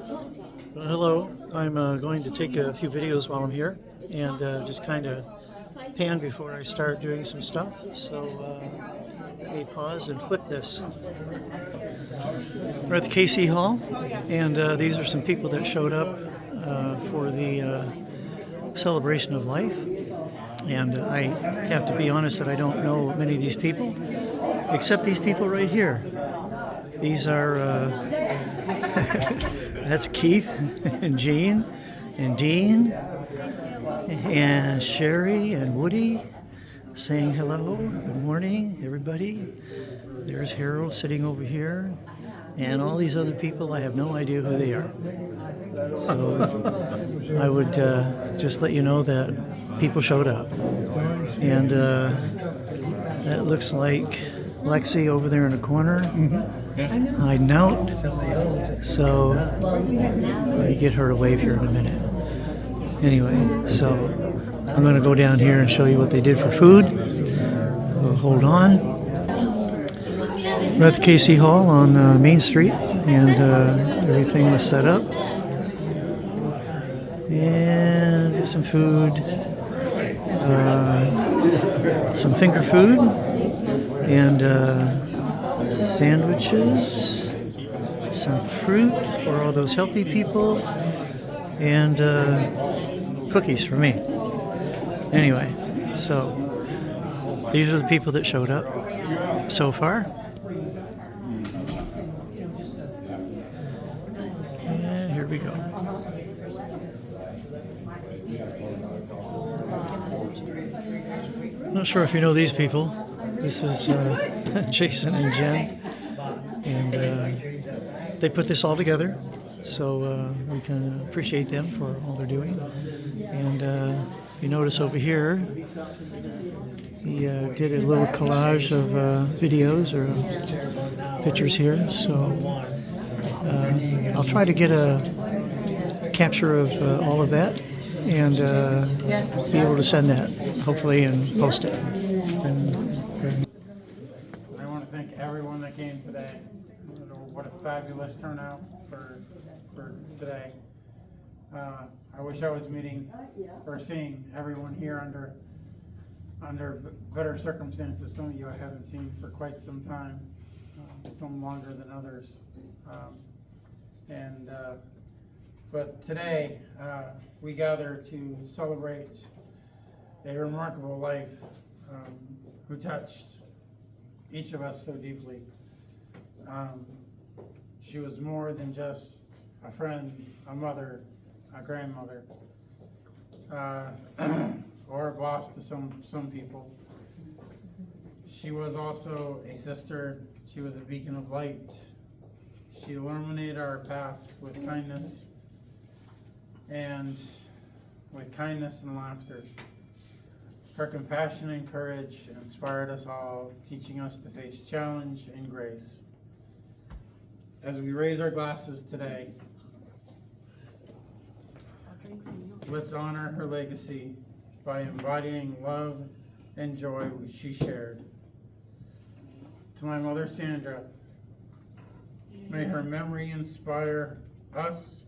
Hello, I'm going to take a few videos while I'm here and just kind of pan before I start doing some stuff. So let me pause and flip this. We're at the KC Hall, and these are some people that showed up for the celebration of life. And I have to be honest that I don't know many of these people, except these people right here. These are that's Keith and Jean and Dean and Sherry and Woody saying hello. Good morning, everybody. There's Harold sitting over here, and all these other people, I have no idea who they are. So I would just let you know that people showed up. And that looks like Lexi over there in the corner, hiding out. So I get her to wave here in a minute. Anyway, so I'm going to go down here and show you what they did for food. Hold on. We're at the KC Hall on Main Street, and everything was set up. And some food, some finger food, and sandwiches, some fruit for all those healthy people, and cookies for me. Anyway, so these are the people that showed up so far. And here we go. I'm not sure if you know these people. This is Jason and Jen, and they put this all together, so we can appreciate them for all they're doing. And you notice over here, he did a little collage of videos or pictures here, so I'll try to get a capture of all of that and be able to send that, hopefully, and post it. I want to thank everyone that came today. What a fabulous turnout for today. I wish I was meeting or seeing everyone here under better circumstances. Some of you I haven't seen for quite some time, some longer than others. But today we gather to celebrate a remarkable life who touched each of us so deeply. She was more than just a friend, a mother, a grandmother, or a boss to some people. She was also a sister. She was a beacon of light. She illuminated our paths with kindness and laughter. Her compassion and courage inspired us all, teaching us to face challenge and grace. As we raise our glasses today, let's honor her legacy by embodying love and joy she shared. To my mother, Sandra, may her memory inspire us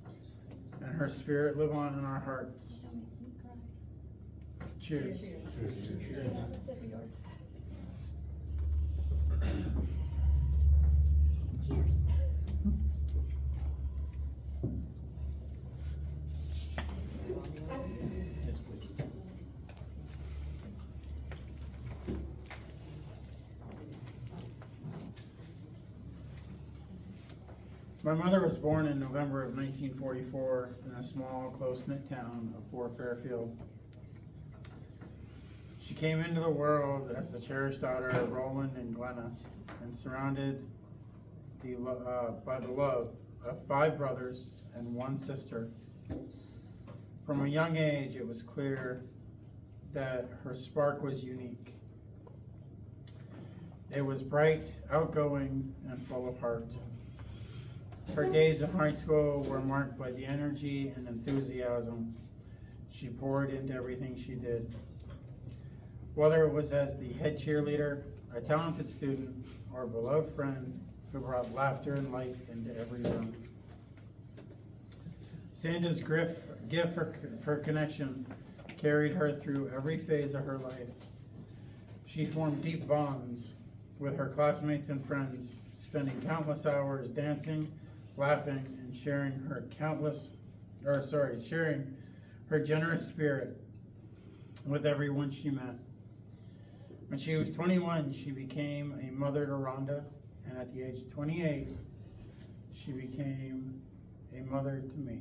and her spirit live on in our hearts. Cheers. Cheers. My mother was born in November of 1944 in a small, close-knit town of Fort Fairfield. She came into the world as the cherished daughter of Roland and Glenna, and surrounded by the love of 5 brothers and 1 sister. From a young age, it was clear that her spark was unique. It was bright, outgoing, and full of heart. Her days in high school were marked by the energy and enthusiasm she poured into everything she did. Whether it was as the head cheerleader, a talented student, or a beloved friend who brought laughter and light into every room. Sandra's gift for connection carried her through every phase of her life. She formed deep bonds with her classmates and friends, spending countless hours dancing, laughing, and sharing her generous spirit with everyone she met. When she was 21, she became a mother to Rhonda, and at the age of 28, she became a mother to me.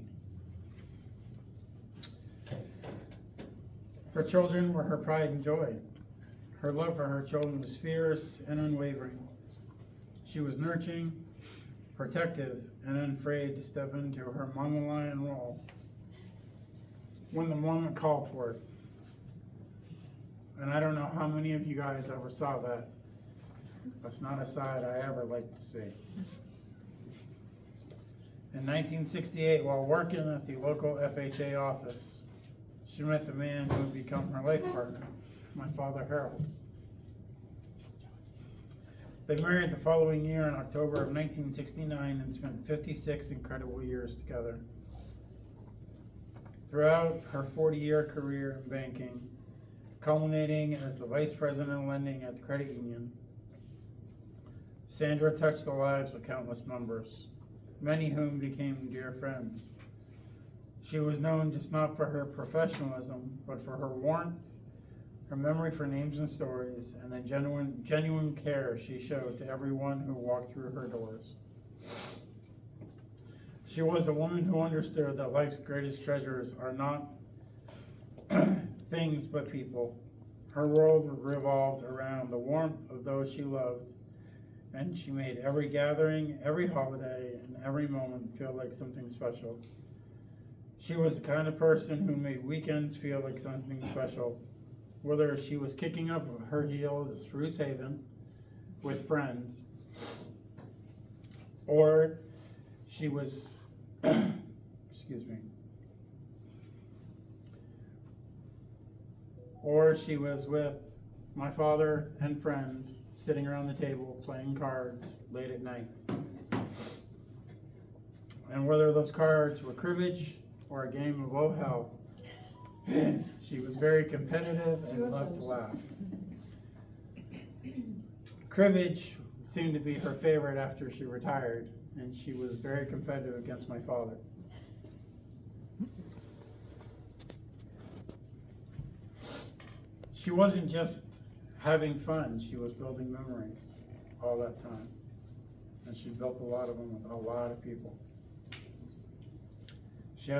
Her children were her pride and joy. Her love for her children was fierce and unwavering. She was nurturing, protective, and unafraid to step into her mama lion role when the moment called for it. And I don't know how many of you guys ever saw that. That's not a side I ever liked to see. In 1968, while working at the local FHA office, she met the man who would become her life partner, my father, Harold. They married the following year in October of 1969 and spent 56 incredible years together. Throughout her 40-year career in banking, culminating as the vice president of lending at the credit union, Sandra touched the lives of countless members, many whom became dear friends. She was known just not for her professionalism, but for her warmth, her memory for names and stories, and the genuine care she showed to everyone who walked through her doors. She was a woman who understood that life's greatest treasures are not things but people. Her world revolved around the warmth of those she loved, and she made every gathering, every holiday, and every moment feel like something special. She was the kind of person who made weekends feel like something special. Whether she was kicking up her heels at Spruce Haven with friends, or she was, or she was with my father and friends sitting around the table playing cards late at night. And whether those cards were cribbage or a game of oh hell, she was very competitive and loved to laugh. Cribbage seemed to be her favorite after she retired, and she was very competitive against my father. She wasn't just having fun, she was building memories all that time. And she built a lot of them with a lot of people. She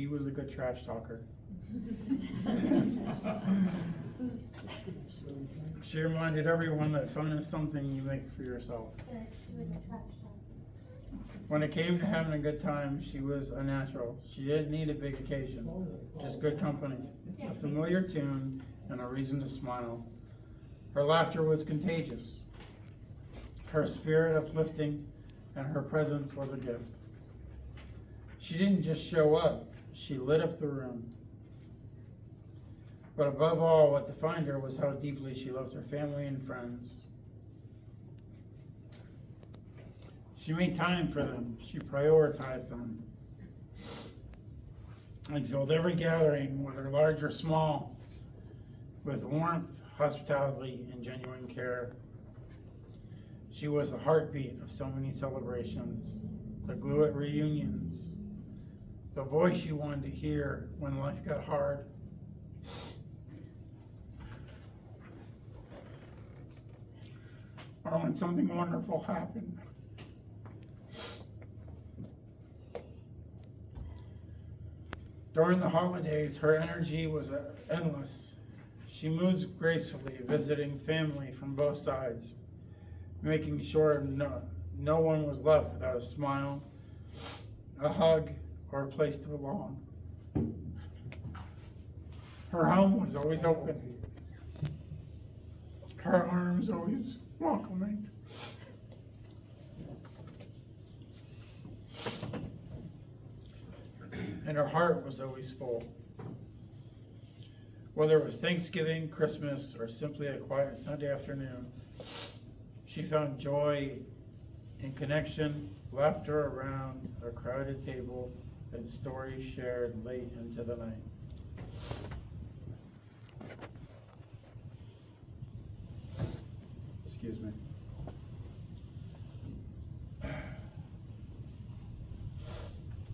was a good trash talker. She reminded everyone that fun is something you make for yourself. When it came to having a good time, she was a natural. She didn't need a big occasion, just good company, a familiar tune, and a reason to smile. Her laughter was contagious, her spirit uplifting, and her presence was a gift. She didn't just show up, she lit up the room. But above all, what defined her was how deeply she loved her family and friends. She made time for them, she prioritized them, and filled every gathering, whether large or small, with warmth, hospitality, and genuine care. She was the heartbeat of so many celebrations, the glue at reunions, the voice you wanted to hear when life got hard. Or when something wonderful happened. During the holidays, her energy was endless. She moved gracefully, visiting family from both sides, making sure no one was left without a smile, a hug, or a place to belong. Her home was always open. Her arms always welcoming. And her heart was always full. Whether it was Thanksgiving, Christmas, or simply a quiet Sunday afternoon, she found joy in connection, laughter around a crowded table, and stories shared late into the night. Excuse me.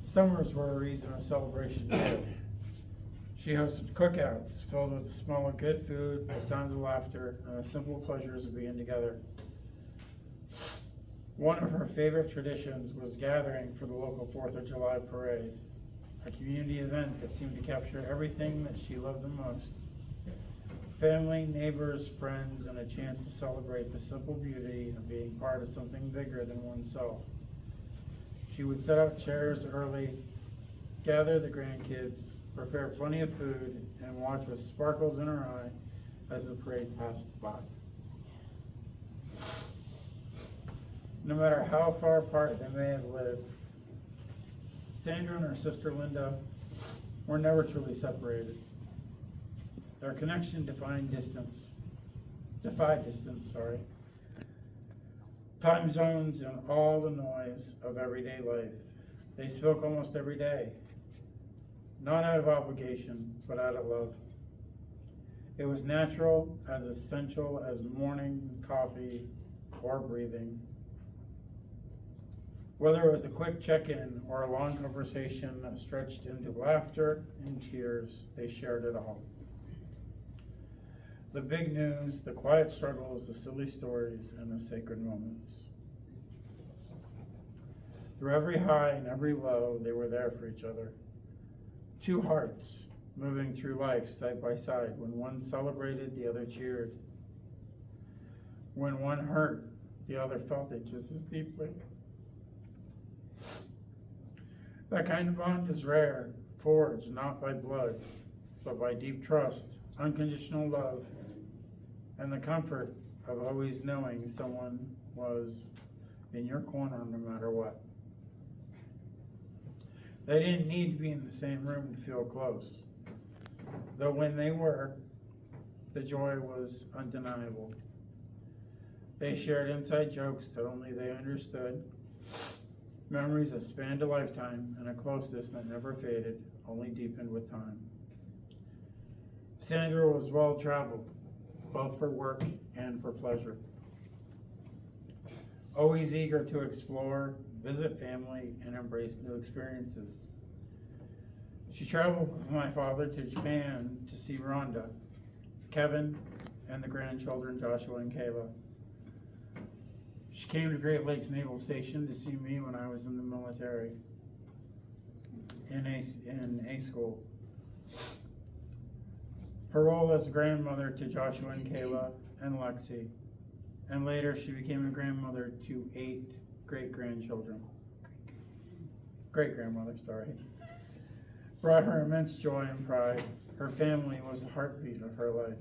Summers were a reason of celebration too. She hosted cookouts filled with the smell of good food, the sounds of laughter, and the simple pleasures of being together. One of her favorite traditions was gathering for the local 4th of July parade, a community event that seemed to capture everything that she loved the most. Family, neighbors, friends, and a chance to celebrate the simple beauty of being part of something bigger than oneself. She would set out chairs early, gather the grandkids, prepare plenty of food, and watch with sparkles in her eye as the parade passed by. No matter how far apart they may have lived, Sandra and her sister Linda were never truly separated. Their connection defied distance. Time zones and all the noise of everyday life. They spoke almost every day, not out of obligation, but out of love. It was natural, as essential as morning coffee or breathing. Whether it was a quick check-in or a long conversation that stretched into laughter and tears, they shared it all. The big news, the quiet struggles, the silly stories, and the sacred moments. Through every high and every low, they were there for each other. Two hearts moving through life side by side. When one celebrated, the other cheered. When one hurt, the other felt it just as deeply. That kind of bond is rare, forged not by blood, but by deep trust, unconditional love, and the comfort of always knowing someone was in your corner no matter what. They didn't need to be in the same room to feel close, though when they were, the joy was undeniable. They shared inside jokes that only they understood, memories that spanned a lifetime, and a closeness that never faded, only deepened with time. Sandra was well-traveled, both for work and for pleasure. Always eager to explore, visit family, and embrace new experiences. She traveled with my father to Japan to see Rhonda, Kevin, and the grandchildren Joshua and Kayla. She came to Great Lakes Naval Station to see me when I was in the military, in A school. Her role as a grandmother to Joshua and Kayla and Lexi, and later she became a grandmother to 8 great-grandmother, brought her immense joy and pride. Her family was the heartbeat of her life.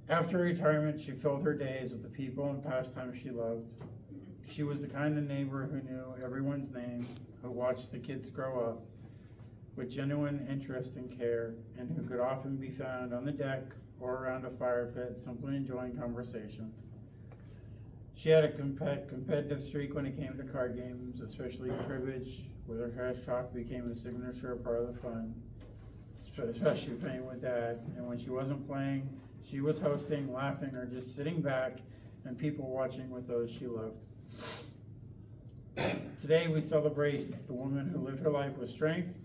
After retirement, she filled her days with the people and pastimes she loved. She was the kind of neighbor who knew everyone's name, who watched the kids grow up with genuine interest and care, and who could often be found on the deck or around a fire pit, simply enjoying conversation. She had a competitive streak when it came to card games, especially cribbage, where her trash talk became a signature part of the fun, especially playing with Dad. And when she wasn't playing, she was hosting, laughing, or just sitting back and people watching with those she loved. Today we celebrate the woman who lived her life with strength,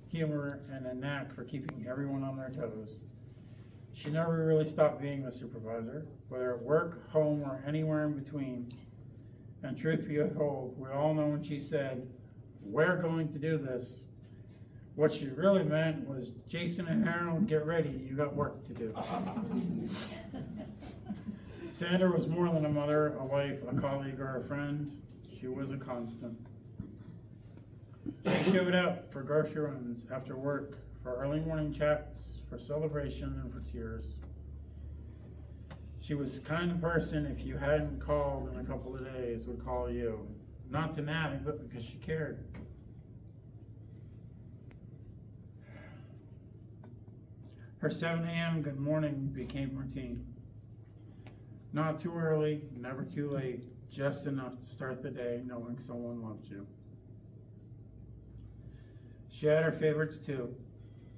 humor, and a knack for keeping everyone on their toes. She never really stopped being the supervisor, whether at work, home, or anywhere in between. And truth be told, we all know when she said, "We're going to do this," what she really meant was, "Jason and Harold, get ready, you got work to do." Sandra was more than a mother, a wife, a colleague, or a friend. She was a constant. She showed up for grocery runs after work, for early morning chats, for celebration, and for tears. She was the kind of person, if you hadn't called in a couple of days, would call you. Not to nag, but because she cared. Her 7 a.m. good morning became routine. Not too early, never too late, just enough to start the day knowing someone loved you. She had her favorites too.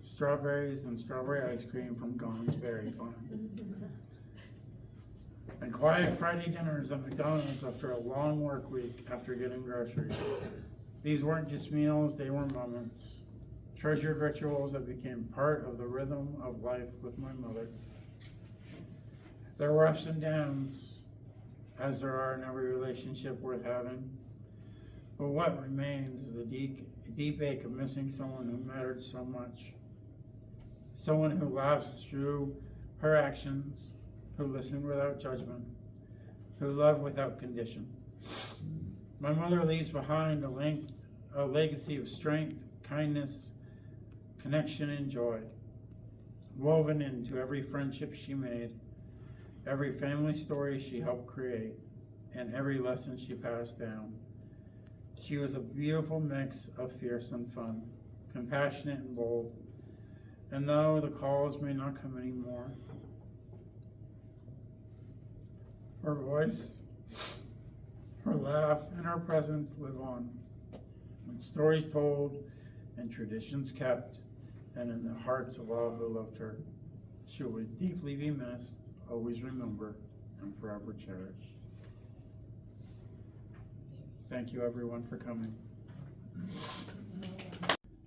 Strawberries and strawberry ice cream from Gons Berry Farm. And quiet Friday dinners at McDonald's after a long work week after getting groceries. These weren't just meals, they were moments. Treasured rituals that became part of the rhythm of life with my mother. There were ups and downs, as there are in every relationship worth having. But what remains is the deep ache of missing someone who mattered so much. Someone who laughs through her actions, who listened without judgment, who loved without condition. My mother leaves behind a legacy of strength, kindness, connection, and joy, woven into every friendship she made, every family story she helped create, and every lesson she passed down. She was a beautiful mix of fierce and fun, compassionate and bold. And though the calls may not come anymore, her voice, her laugh, and her presence live on. And stories told and traditions kept, and in the hearts of all who loved her. She will deeply be missed, always remembered, and forever cherished. Thank you everyone for coming.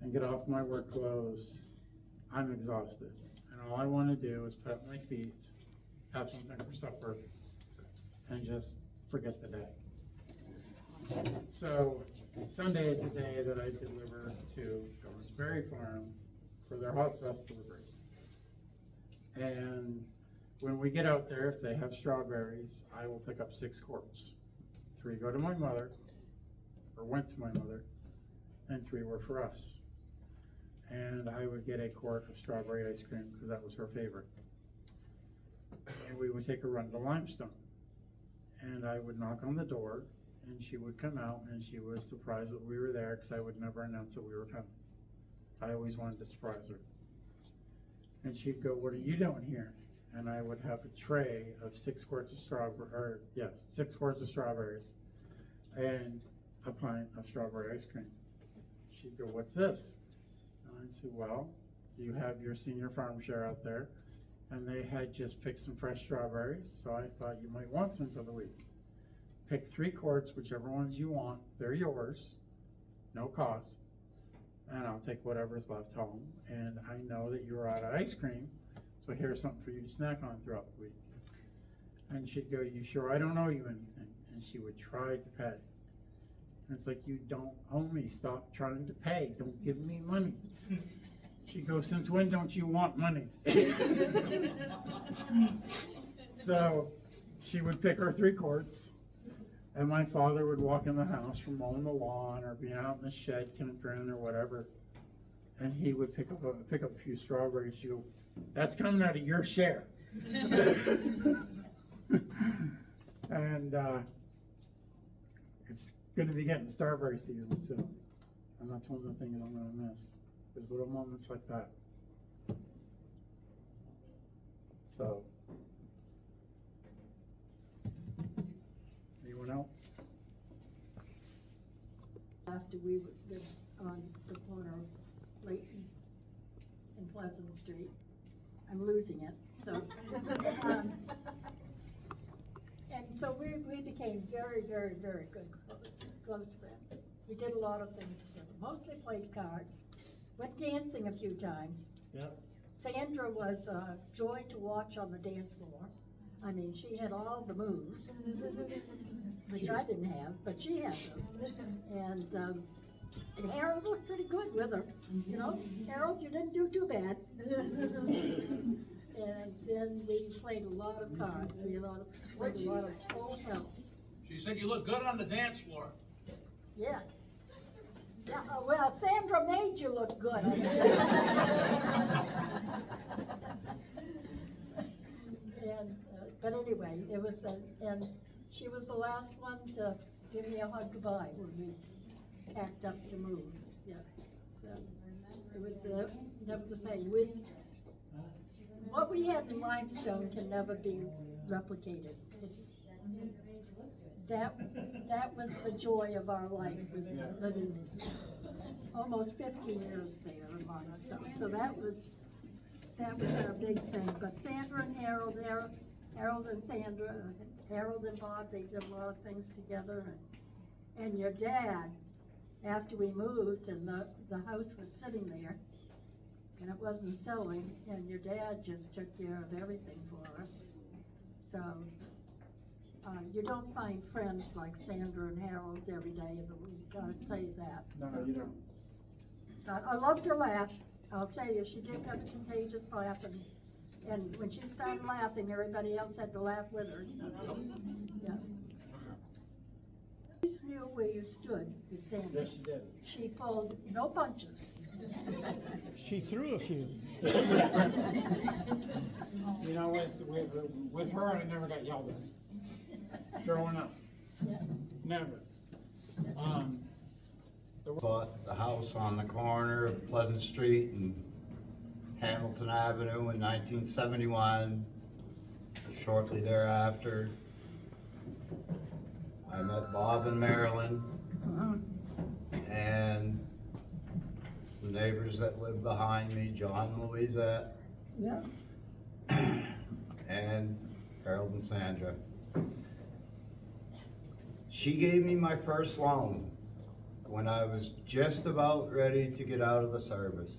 And get off my work clothes. I'm exhausted, and all I want to do is put up my feet, have something for supper, and just forget the day. So Sunday is the day that I deliver to Gons Berry Farm for their hot sauce deliveries. And when we get out there, if they have strawberries, I will pick up 6 quarts. 3 go to my mother, or went to my mother, and 3 were for us. And I would get a quart of strawberry ice cream because that was her favorite. And we would take a run to Limestone. And I would knock on the door, and she would come out, and she was surprised that we were there because I would never announce that we were coming. I always wanted to surprise her. And she'd go, "What are you doing here?" And I would have a tray of 6 quarts of 6 quarts of strawberries and a pint of strawberry ice cream. She'd go, "What's this?" And I'd say, "Well, you have your senior farm share out there, and they had just picked some fresh strawberries, so I thought you might want some for the week. Pick 3 quarts, whichever ones you want, they're yours, no cost, and I'll take whatever's left home. And I know that you're out of ice cream, so here's something for you to snack on throughout the week." And she'd go, "You sure I don't owe you anything?" And she would try to pay. And it's like, "You don't owe me, stop trying to pay, don't give me money." She'd go, "Since when don't you want money?" So she would pick her 3 quarts, and my father would walk in the house from mowing the lawn or being out in the shed tinkering or whatever, and he would pick up a few strawberries. She'd go, "That's coming out of your share." And it's going to be getting strawberry season soon, and that's one of the things I'm going to miss. There's little moments like that. So, anyone else? After we lived on the corner of Layton and Pleasant Street, I'm losing it, so. And so we became very, very, very good close friends. We did a lot of things together, mostly played cards, went dancing a few times. Yep. Sandra was a joy to watch on the dance floor. I mean, she had all the moves, which I didn't have, but she had them. And Harold looked pretty good with her, you know. Harold, you didn't do too bad. And then we played a lot of cards. We played a lot of full health. She said you look good on the dance floor. Yeah. Yeah, well, Sandra made you look good. But anyway, it was, and she was the last one to give me a hug goodbye when we packed up to move. Yeah, so it was never the same. What we had in Limestone can never be replicated. It's that was the joy of our life, was living almost 15 years there in Limestone. So that was our big thing. But Sandra and Harold, Harold and Sandra, Harold and Bob, they did a lot of things together. And your dad, after we moved and the house was sitting there and it wasn't selling, and your dad just took care of everything for us. So you don't find friends like Sandra and Harold every day of the week, I'll tell you that. No, So, you don't. but I loved her laugh. I'll tell you, she did have a contagious laugh, and when she started laughing, everybody else had to laugh with her, so, yeah. She always knew where you stood with Sandra. Yes, she did. She pulled no punches. She threw a few. You know, with her, I never got yelled at. Growing up. Never. Bought the house on the corner of Pleasant Street and Hamilton Avenue in 1971. Shortly thereafter, I met Bob and Marilyn and the neighbors that lived behind me, John and Louisette, Yeah. and Harold and Sandra. She gave me my first loan when I was just about ready to get out of the service.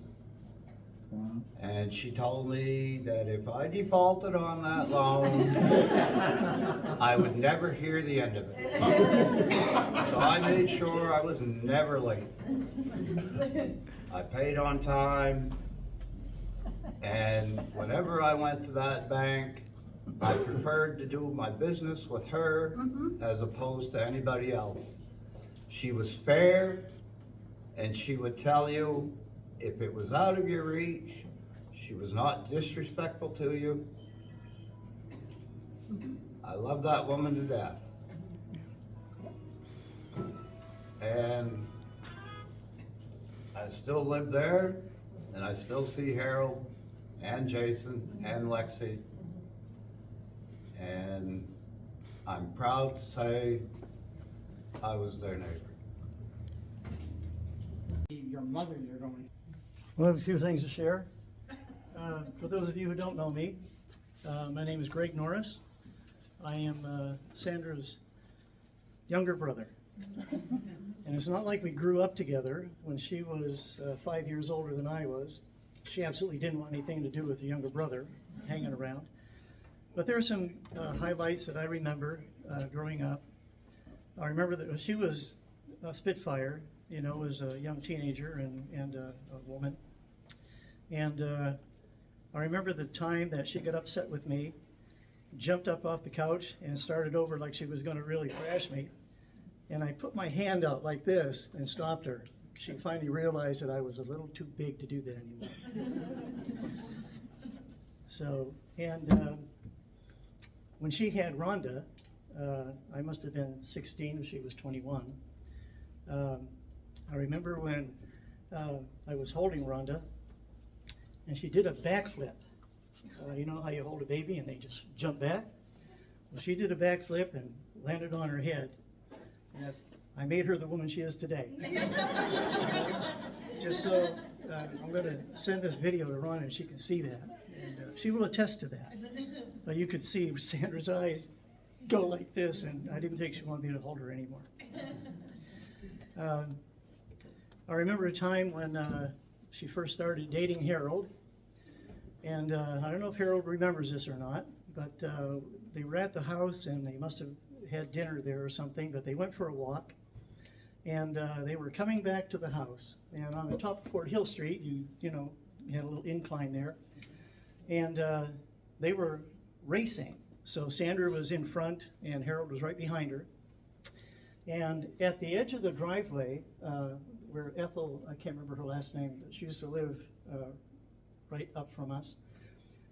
And she told me that if I defaulted on that loan, I would never hear the end of it. So I made sure I was never late. I paid on time, and whenever I went to that bank, I preferred to do my business with her as opposed to anybody else. She was fair, and she would tell you if it was out of your reach. She was not disrespectful to you. I love that woman to death. And I still live there, and I still see Harold and Jason and Lexi. And I'm proud to say I was their neighbor. Your mother, you're going. Well, I have a few things to share. For those of you who don't know me, my name is Greg Norris. I am Sandra's younger brother. And it's not like we grew up together. When she was 5 years older than I was, she absolutely didn't want anything to do with the younger brother hanging around. But there are some highlights that I remember growing up. I remember that she was a Spitfire, you know, as a young teenager and a woman. And I remember the time that she got upset with me, jumped up off the couch and started over like she was going to really thrash me. And I put my hand out like this and stopped her. She finally realized that I was a little too big to do that anymore. So, and when she had Rhonda, I must have been 16 if she was 21. I remember when I was holding Rhonda, and she did a backflip. You know how you hold a baby and they just jump back? Well, she did a backflip and landed on her head. And I made her the woman she is today. Just so, I'm going to send this video to Ron and she can see that. And she will attest to that. But you could see Sandra's eyes go like this, and I didn't think she wanted me to hold her anymore. I remember a time when she first started dating Harold. And I don't know if Harold remembers this or not, but they were at the house and they must have had dinner there or something, but they went for a walk. And they were coming back to the house. And on the top of Fort Hill Street, you know, you had a little incline there. And they were racing. So Sandra was in front and Harold was right behind her. And at the edge of the driveway, where Ethel, I can't remember her last name, but she used to live right up from us,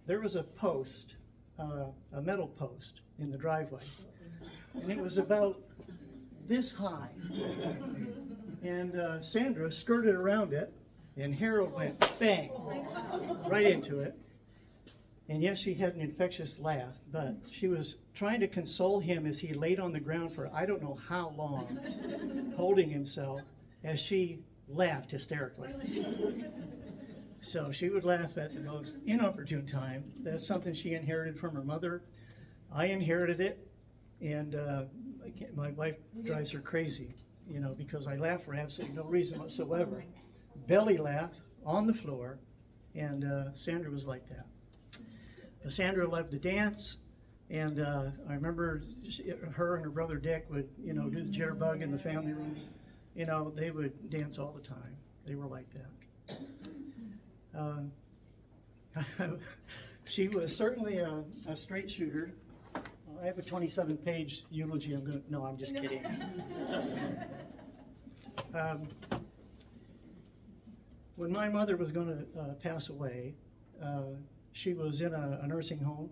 there was a post, a metal post in the driveway. And it was about this high. And Sandra skirted around it, and Harold went bang, right into it. And yes, she had an infectious laugh, but she was trying to console him as he laid on the ground for I don't know how long, holding himself, as she laughed hysterically. So she would laugh at the most inopportune time. That's something she inherited from her mother. I inherited it, and my wife drives her crazy, because I laugh for absolutely no reason whatsoever. Belly laugh on the floor, and Sandra was like that. Sandra loved to dance, and I remember her and her brother Dick would, do the jitterbug in the family room. They would dance all the time. They were like that. She was certainly a straight shooter. I have a 27-page eulogy. No, I'm just kidding. When my mother was going to pass away, she was in a nursing home,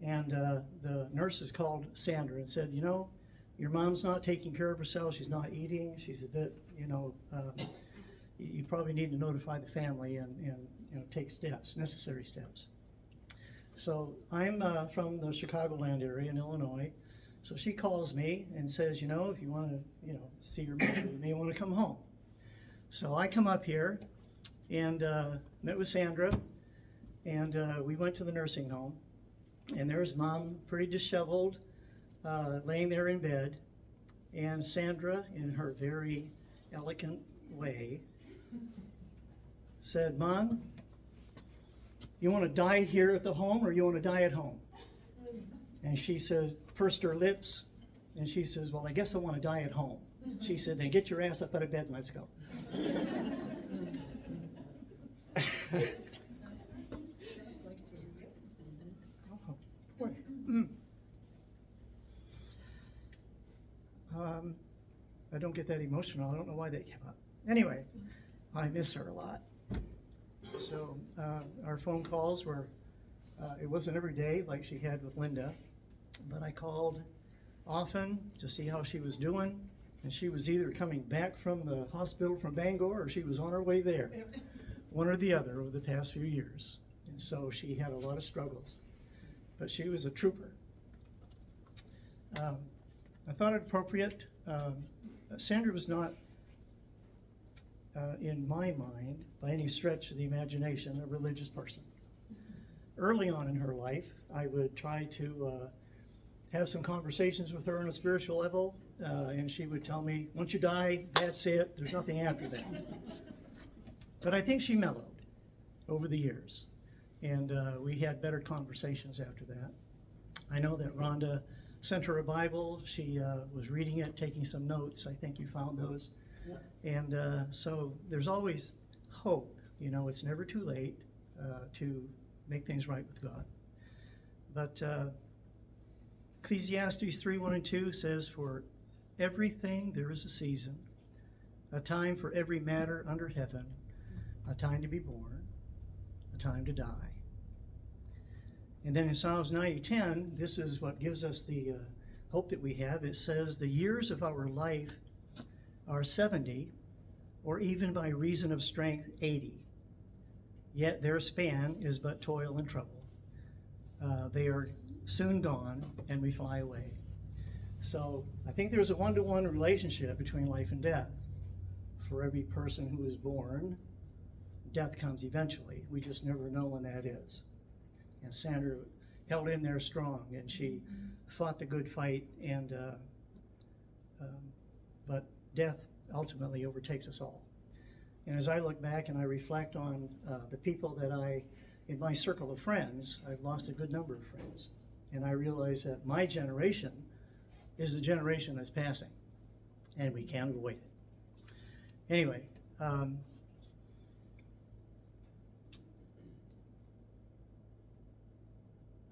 and the nurses called Sandra and said, your mom's not taking care of herself. She's not eating. She's a bit, you probably need to notify the family and take steps, necessary steps. So I'm from the Chicagoland area in Illinois. So she calls me and says, if you want to, see your mother, you may want to come home. So I come up here and met with Sandra, and we went to the nursing home. And there's Mom, pretty disheveled, laying there in bed. And Sandra, in her very elegant way, said, Mom, you want to die here at the home or you want to die at home? And she says, pursed her lips, and she says, well, I guess I want to die at home. She said, then get your ass up out of bed and let's go. I don't get that emotional. I don't know why that came up. Anyway, I miss her a lot. So our phone calls were, it wasn't every day like she had with Linda, but I called often to see how she was doing, and she was either coming back from the hospital from Bangor or she was on her way there, one or the other over the past few years. And so she had a lot of struggles, but she was a trooper. I thought it appropriate. Sandra was not, in my mind, by any stretch of the imagination, a religious person. Early on in her life, I would try to have some conversations with her on a spiritual level, and she would tell me, once you die, that's it, there's nothing after that. But I think she mellowed over the years, and we had better conversations after that. I know that Rhonda sent her a Bible. She was reading it, taking some notes. I think you found those. And so there's always hope. It's never too late to make things right with God. But Ecclesiastes 3:1-2 says, for everything there is a season, a time for every matter under heaven, a time to be born, a time to die. And then in Psalms 90:10, this is what gives us the hope that we have. It says, the years of our life are 70, or even by reason of strength 80. Yet their span is but toil and trouble. They are soon gone, and we fly away. So I think there's a one-to-one relationship between life and death. For every person who is born, death comes eventually. We just never know when that is. And Sandra held in there strong, and she fought the good fight, and but death ultimately overtakes us all. And as I look back and I reflect on the people that in my circle of friends, I've lost a good number of friends, and I realize that my generation is the generation that's passing, and we can't avoid it. Anyway, I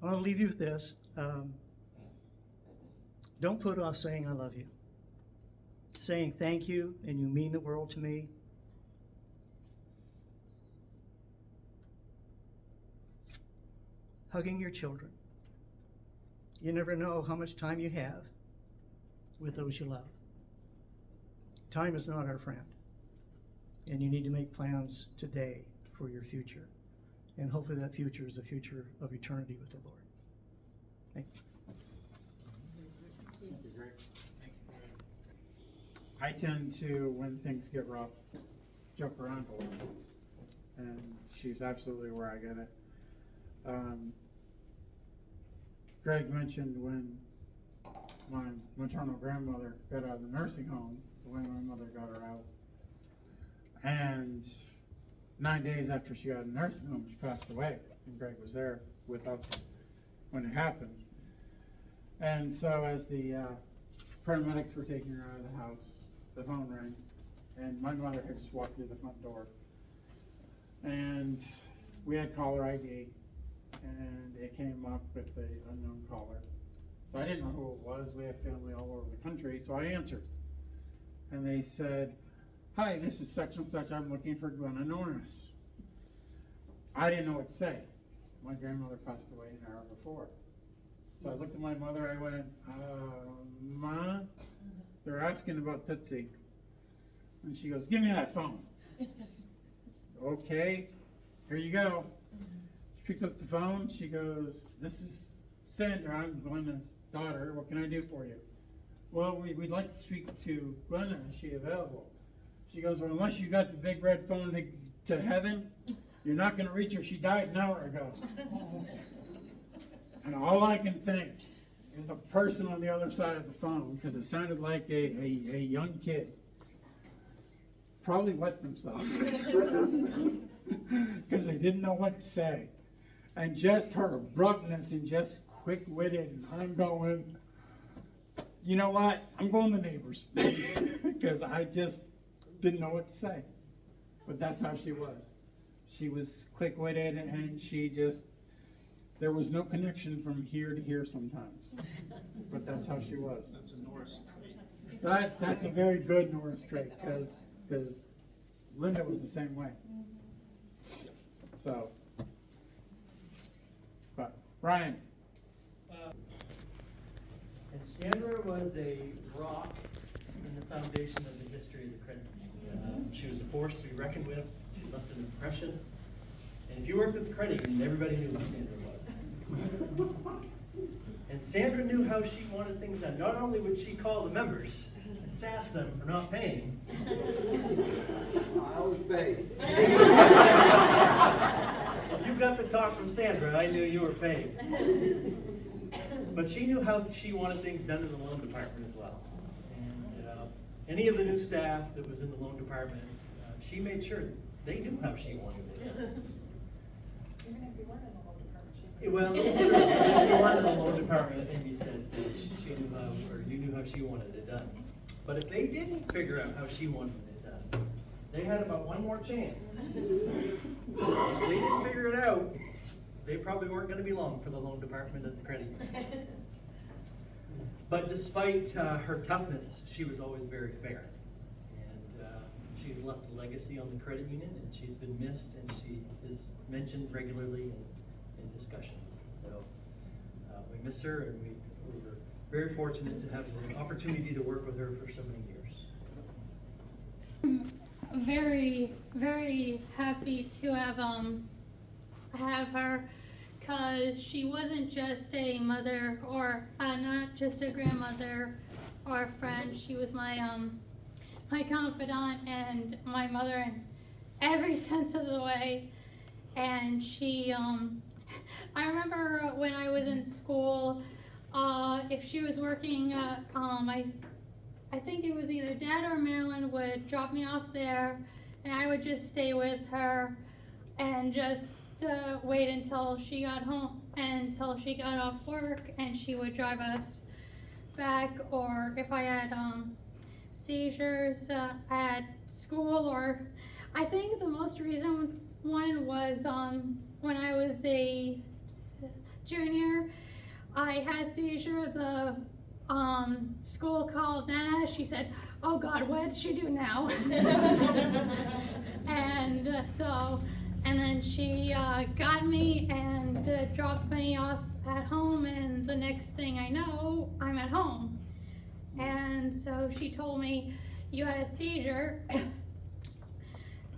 want to leave you with this. Don't put off saying I love you. Saying thank you and you mean the world to me. Hugging your children. You never know how much time you have with those you love. Time is not our friend. And you need to make plans today for your future. And hopefully that future is a future of eternity with the Lord. Thank you. I tend to, when things get rough, joke around a little. And she's absolutely where I get it. Greg mentioned when my maternal grandmother got out of the nursing home, the way my mother got her out. And 9 days after she got out of the nursing home, she passed away. And Greg was there with us when it happened. And so as the paramedics were taking her out of the house, the phone rang, and my mother had just walked through the front door. And we had caller ID, and it came up with an unknown caller. So I didn't know who it was. We have family all over the country, so I answered. And they said, "Hi, this is such and such. I'm looking for Glenna Norris." I didn't know what to say. My grandmother passed away an hour before. So I looked at my mother, I went, Ma, they're asking about Tootsie. And she goes, "Give me that phone." Okay, here you go. She picks up the phone, she goes, "This is Sandra, I'm Glenna's daughter, what can I do for you?" "Well, we'd like to speak to Glenna, is she available?" She goes, "Well, unless you got the big red phone to heaven, you're not gonna reach her, she died an hour ago." And all I can think is the person on the other side of the phone, because it sounded like a young kid, probably wet themselves because they didn't know what to say. And just her abruptness and just quick-witted, and I'm going, you know what, I'm going to neighbors because I just didn't know what to say. But that's how she was. She was quick-witted, and she just, there was no connection from here to here sometimes. But that's how she was. That's a Norris trait. That's a very good Norris trait, because Linda was the same way. So, but Ryan. And Sandra was a rock in the foundation of the history of the credit union. She was a force to be reckoned with. She left an impression. And if you worked at the credit union, everybody knew who Sandra was. And Sandra knew how she wanted things done. Not only would she call the members and sass them for not paying. I was paid. If you got the talk from Sandra, I knew you were paid. But she knew how she wanted things done in the loan department as well. And any of the new staff that was in the loan department, she made sure they knew how she wanted it done. Even if you weren't in the loan department, Well, if you weren't in the loan department, maybe said that she knew how, or you knew how she wanted it done. But if they didn't figure out how she wanted it done, they had about one more chance. If they didn't figure it out, they probably weren't going to be long for the loan department at the credit union. But despite her toughness, she was always very fair. And she has left a legacy on the credit union, and she's been missed, and she is mentioned regularly in discussions. So we miss her, and we were very fortunate to have the opportunity to work with her for so many years. Very, very happy to have her, because she wasn't just a mother or not just a grandmother or a friend. She was my my confidant and my mother in every sense of the way. And she I remember when I was in school, if she was working I think it was either Dad or Marilyn would drop me off there, and I would just stay with her and just wait until she got home, until she got off work, and she would drive us back. Or if I had seizures at school, or I think the most recent one was when I was a junior, I had a seizure. The school called Nana. She said, "Oh God, what did she do now?" And and then she got me and dropped me off at home, and the next thing I know, I'm at home. And so she told me, "You had a seizure."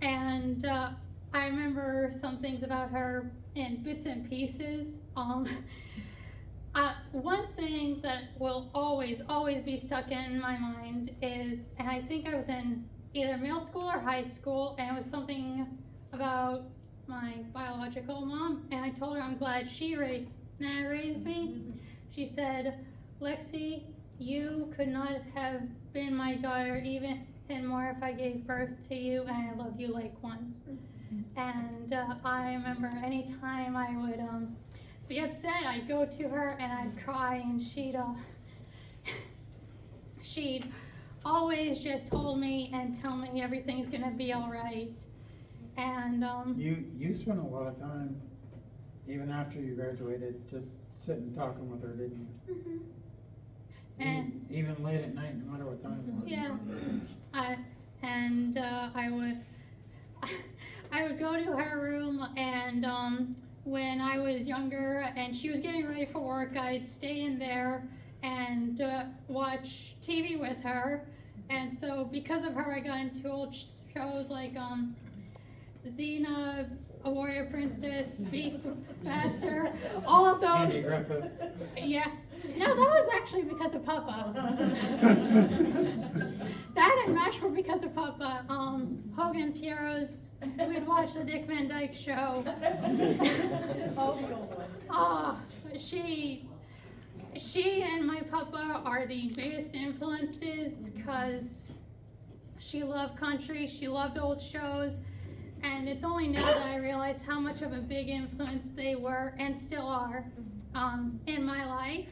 And I remember some things about her in bits and pieces. one thing that will always be stuck in my mind is, and I think I was in either middle school or high school, and it was something about my biological mom, and I told her I'm glad she raised me. She said, Lexi, you could not have been my daughter even more if I gave birth to you, and I love you like one. And I remember anytime I would be upset, I'd go to her and I'd cry, and she'd always just hold me and tell me everything's gonna be all right. And You spent a lot of time, even after you graduated, just sitting talking with her, didn't you? mhm. And Even late at night, no matter what time it was. yeah, I would go to her room, and when I was younger and she was getting ready for work, I'd stay in there and watch TV with her. And so because of her, I got into old shows like Xena, A Warrior Princess, Beast Master, all of Andy those. Griffith. Yeah. No, that was actually because of Papa. That and MASH were because of Papa. Hogan's Heroes, we'd watch the Dick Van Dyke Show. She and my Papa are the biggest influences, because she loved country, she loved old shows, and it's only now that I realize how much of a big influence they were and still are in my life.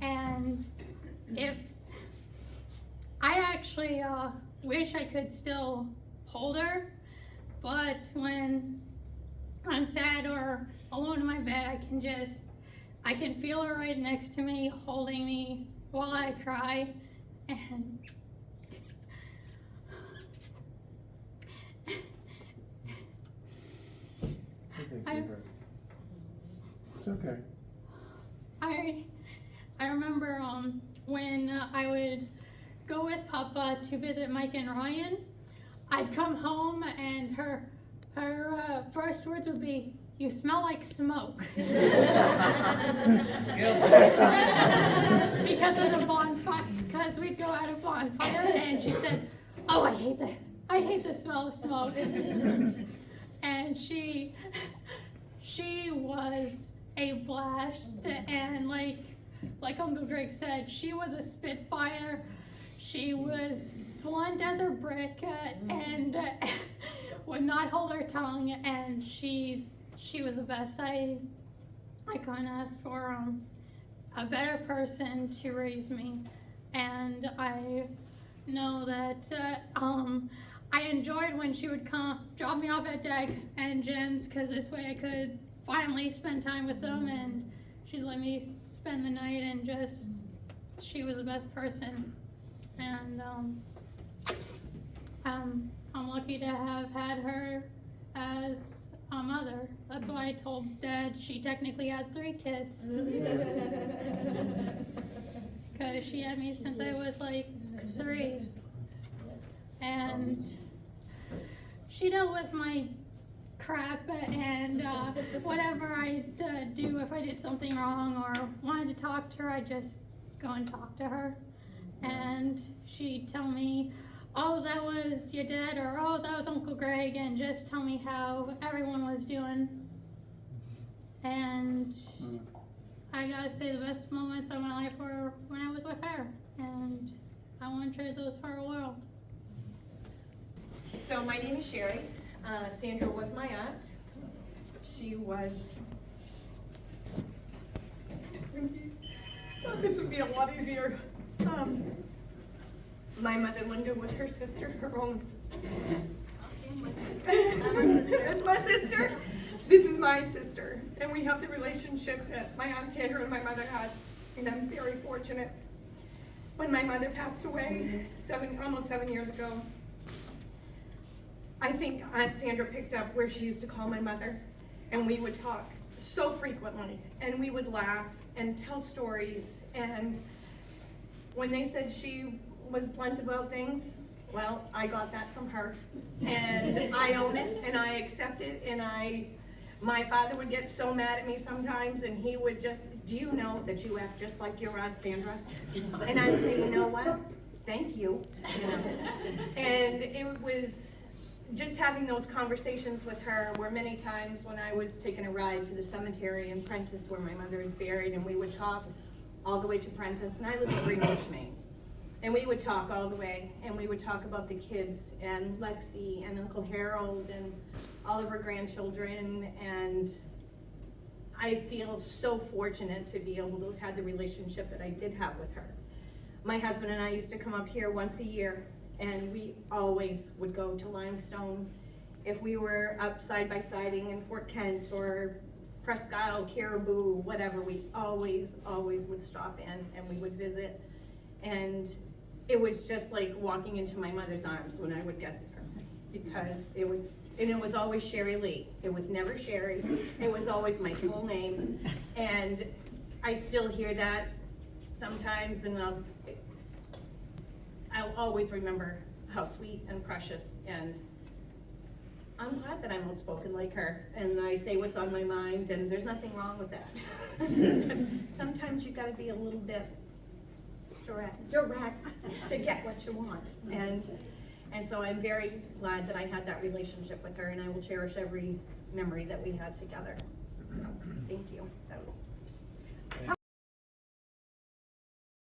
And if I actually wish I could still hold her, but when I'm sad or alone in my bed, I can feel her right next to me, holding me while I cry. And Okay, sweetheart. It's okay. I remember when I would go with Papa to visit Mike and Ryan, I'd come home and her first words would be, "You smell like smoke." Because of the bonfire, because we'd go at a bonfire, and she said, "Oh, I hate the smell of smoke." And she was a blast, and like Uncle Greg said, she was a spitfire. She was blunt as a brick, and would not hold her tongue, and she was the best. I couldn't ask for a better person to raise me, and I know that I enjoyed when she would come drop me off at Dag and Jen's, because this way I could finally spend time with them, and she'd let me spend the night, and she was the best person. And I'm lucky to have had her as a mother. That's why I told Dad she technically had 3 kids. Because she had me since I was like 3. And she dealt with my crap and whatever I'd do. If I did something wrong or wanted to talk to her, I'd just go and talk to her. And she'd tell me, "Oh, that was your dad," or "Oh, that was Uncle Greg," and just tell me how everyone was doing. And I gotta say, the best moments of my life were when I was with her, and I wouldn't trade those for a world. So my name is Sherry. Sandra was my aunt. She was. Thought this would be a lot easier. My mother Linda was her sister, her only sister. That's my sister. This is my sister, and we have the relationship that my aunt Sandra and my mother had, and I'm very fortunate. When my mother passed away almost 7 years ago, I think Aunt Sandra picked up where she used to call my mother, and we would talk so frequently, and we would laugh and tell stories. And when they said she was blunt about things, well, I got that from her, and I own it, and I accept it, and my father would get so mad at me sometimes, and he would just do you know that you act just like your Aunt Sandra? And I'd say, you know what? Thank you. You know? And it was just having those conversations with her were many times when I was taking a ride to the cemetery in Prentice where my mother is buried, and we would talk all the way to Prentice, and I live in Greenwich, Maine. And we would talk all the way, and we would talk about the kids and Lexi and Uncle Harold and all of her grandchildren, and I feel so fortunate to be able to have had the relationship that I did have with her. My husband and I used to come up here once a year, and we always would go to Limestone. If we were up side by siding in Fort Kent or Presque Isle, Caribou, whatever, we always would stop in and we would visit. And it was just like walking into my mother's arms when I would get there, because it was always Sherry Lee. It was never Sherry. It was always my full name. And I still hear that sometimes, and I'll always remember how sweet and precious, and I'm glad that I'm outspoken like her, and I say what's on my mind, and there's nothing wrong with that. Sometimes you gotta be a little bit direct to get what you want. And so I'm very glad that I had that relationship with her, and I will cherish every memory that we had together. So, thank you. That was